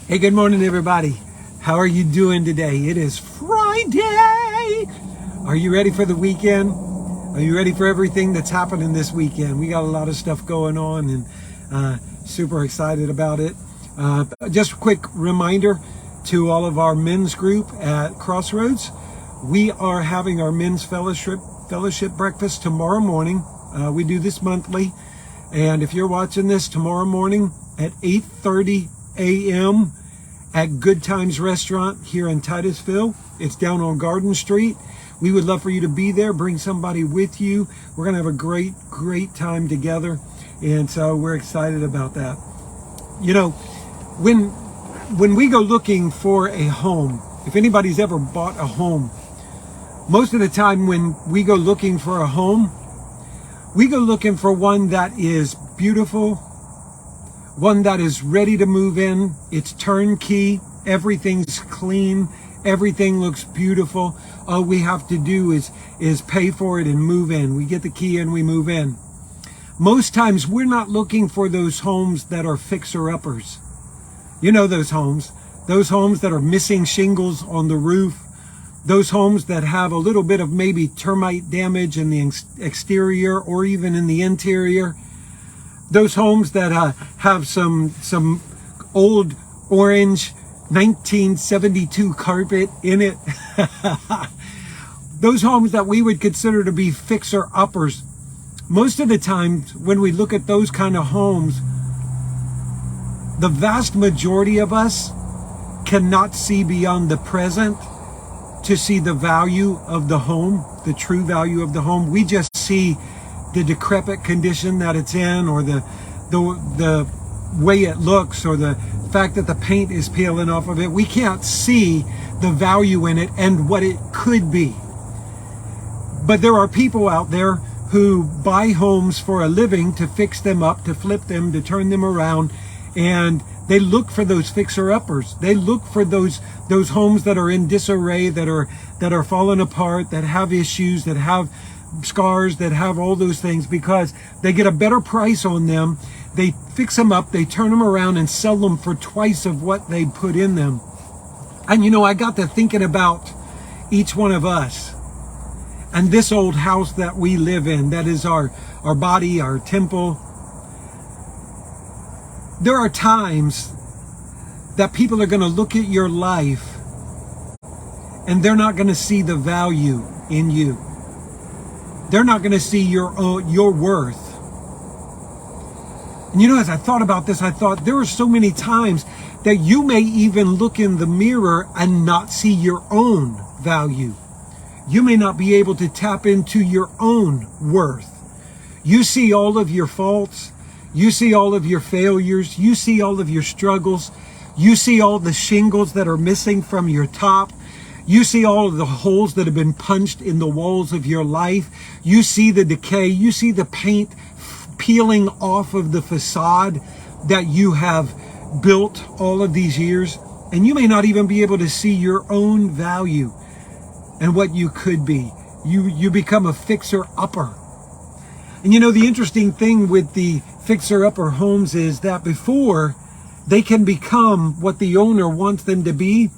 Hey, good morning, everybody. How are you doing today? It is Friday. Are you ready for the weekend? Are you ready for everything that's happening this weekend? We got a lot of stuff going on and super excited about it. Just a quick reminder to all of our men's group at Crossroads. We are having our men's fellowship breakfast tomorrow morning. We do this monthly. And if you're watching this tomorrow morning at 8:30 a.m. at Good Times Restaurant here in Titusville. It's down on Garden Street. We would love for you to be there. Bring somebody with you. We're going to have a great time together. And so we're excited about that. You know, when we go looking for a home, if anybody's ever bought a home, most of the time when we go looking for a home, we go looking for one that is beautiful, one that is ready to move in. It's turnkey. Everything's clean. Everything looks beautiful. All we have to do is pay for it and move in. We get the key and we move in. Most times we're not looking for those homes that are fixer-uppers. You know those homes that are missing shingles on the roof, those homes that have a little bit of maybe termite damage in the exterior or even in the interior. Those homes that have some old orange 1972 carpet in it. Those homes that we would consider to be fixer-uppers. Most of the time when we look at those kind of homes, the vast majority of us cannot see beyond the present to see the value of the home, the true value of the home. We just see the decrepit condition that it's in, or the way it looks, or the fact that the paint is peeling off of it. We can't see the value in it and what it could be. But there are people out there who buy homes for a living, to fix them up, to flip them, to turn them around, and they look for those fixer-uppers. They look for those homes that are in disarray, that are falling apart, that have issues, that have scars, that have all those things, because they get a better price on them. They fix them up, they turn them around and sell them for twice of what they put in them. And you know, I got to thinking about each one of us and this old house that we live in, that is our body, our temple. There are times that people are going to look at your life and they're not going to see the value in you. They're not going to see your worth. And you know, as I thought about this, I thought there are so many times that you may even look in the mirror and not see your own value. You may not be able to tap into your own worth. You see all of your faults. You see all of your failures. You see all of your struggles. You see all the shingles that are missing from your top. You see all of the holes that have been punched in the walls of your life. You see the decay. You see the paint peeling off of the facade that you have built all of these years. And you may not even be able to see your own value and what you could be. You become a fixer-upper. And you know, the interesting thing with the fixer-upper homes is that before they can become what the owner wants them to be,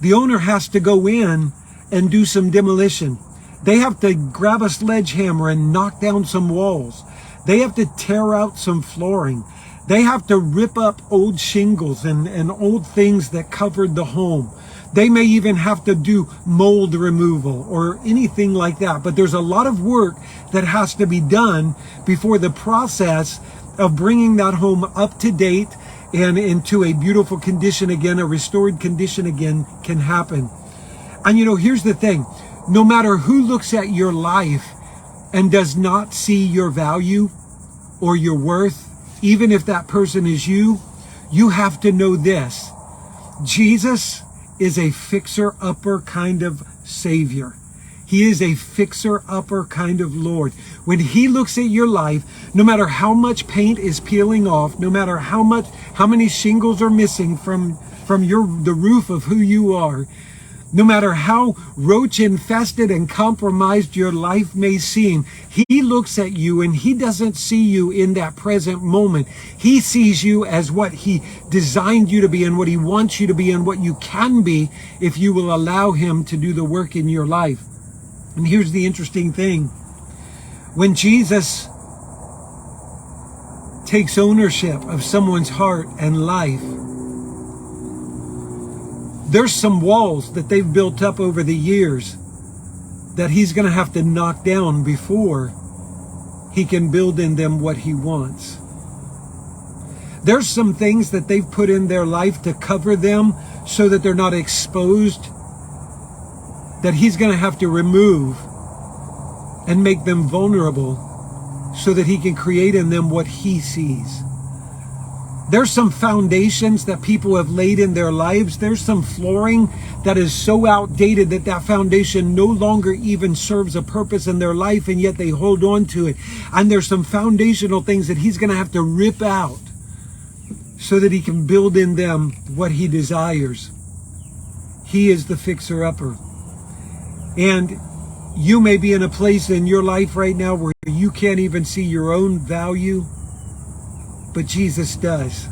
the owner has to go in and do some demolition. They have to grab a sledgehammer and knock down some walls. They have to tear out some flooring. They have to rip up old shingles and old things that covered the home. They may even have to do mold removal or anything like that. But there's a lot of work that has to be done before the process of bringing that home up to date and into a beautiful condition again, a restored condition again, can happen. And you know, here's the thing. No matter who looks at your life and does not see your value or your worth, even if that person is you, you have to know this. Jesus is a fixer-upper kind of Savior. He is a fixer-upper kind of Lord. When He looks at your life, no matter how much paint is peeling off, no matter how many shingles are missing from the roof of who you are, No matter how roach-infested and compromised your life may seem, he looks at you and he doesn't see you in that present moment. He sees you as what he designed you to be and what he wants you to be and what you can be if you will allow him to do the work in your life. And here's the interesting thing. When Jesus takes ownership of someone's heart and life, there's some walls that they've built up over the years that he's going to have to knock down before he can build in them what he wants. There's some things that they've put in their life to cover them so that they're not exposed, that he's going to have to remove and make them vulnerable so that he can create in them what he sees. There's some foundations that people have laid in their lives. There's some flooring that is so outdated that that foundation no longer even serves a purpose in their life, and yet they hold on to it. And there's some foundational things that he's going to have to rip out so that he can build in them what he desires. He is the fixer-upper. And you may be in a place in your life right now where you can't even see your own value, but Jesus does.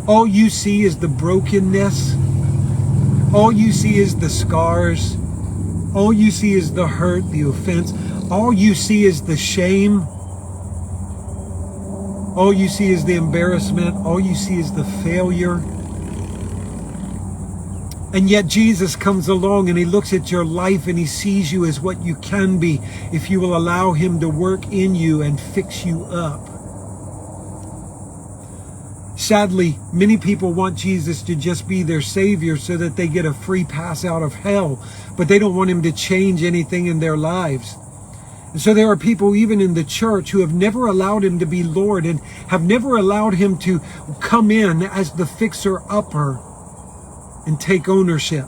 All you see is the brokenness. All you see is the scars. All you see is the hurt, the offense. All you see is the shame. All you see is the embarrassment. All you see is the failure. And yet Jesus comes along and he looks at your life and he sees you as what you can be if you will allow him to work in you and fix you up. Sadly, many people want Jesus to just be their Savior so that they get a free pass out of hell, but they don't want him to change anything in their lives. And so there are people even in the church who have never allowed him to be Lord and have never allowed him to come in as the fixer-upper and take ownership.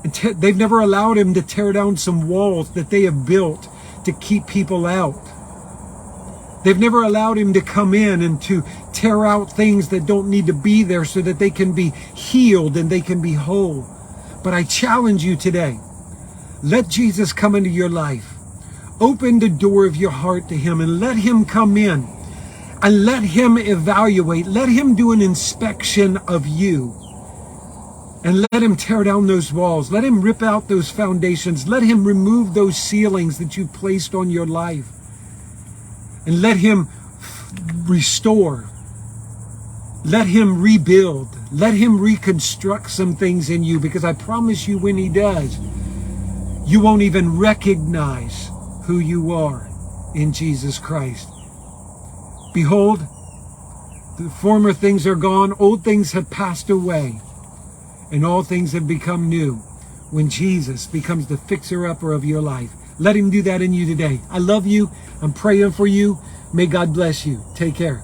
And they've never allowed him to tear down some walls that they have built to keep people out. They've never allowed him to come in and to tear out things that don't need to be there so that they can be healed and they can be whole. But I challenge you today, let Jesus come into your life. Open the door of your heart to him and let him come in and let him evaluate. Let him do an inspection of you and let him tear down those walls. Let him rip out those foundations. Let him remove those ceilings that you've placed on your life. And let him restore. Let him rebuild. Let him reconstruct some things in you, because I promise you when he does, you won't even recognize who you are in Jesus Christ. Behold, the former things are gone, old things have passed away, and all things have become new when Jesus becomes the fixer-upper of your life. Let him do that in you today. I love you. I'm praying for you. May God bless you. Take care.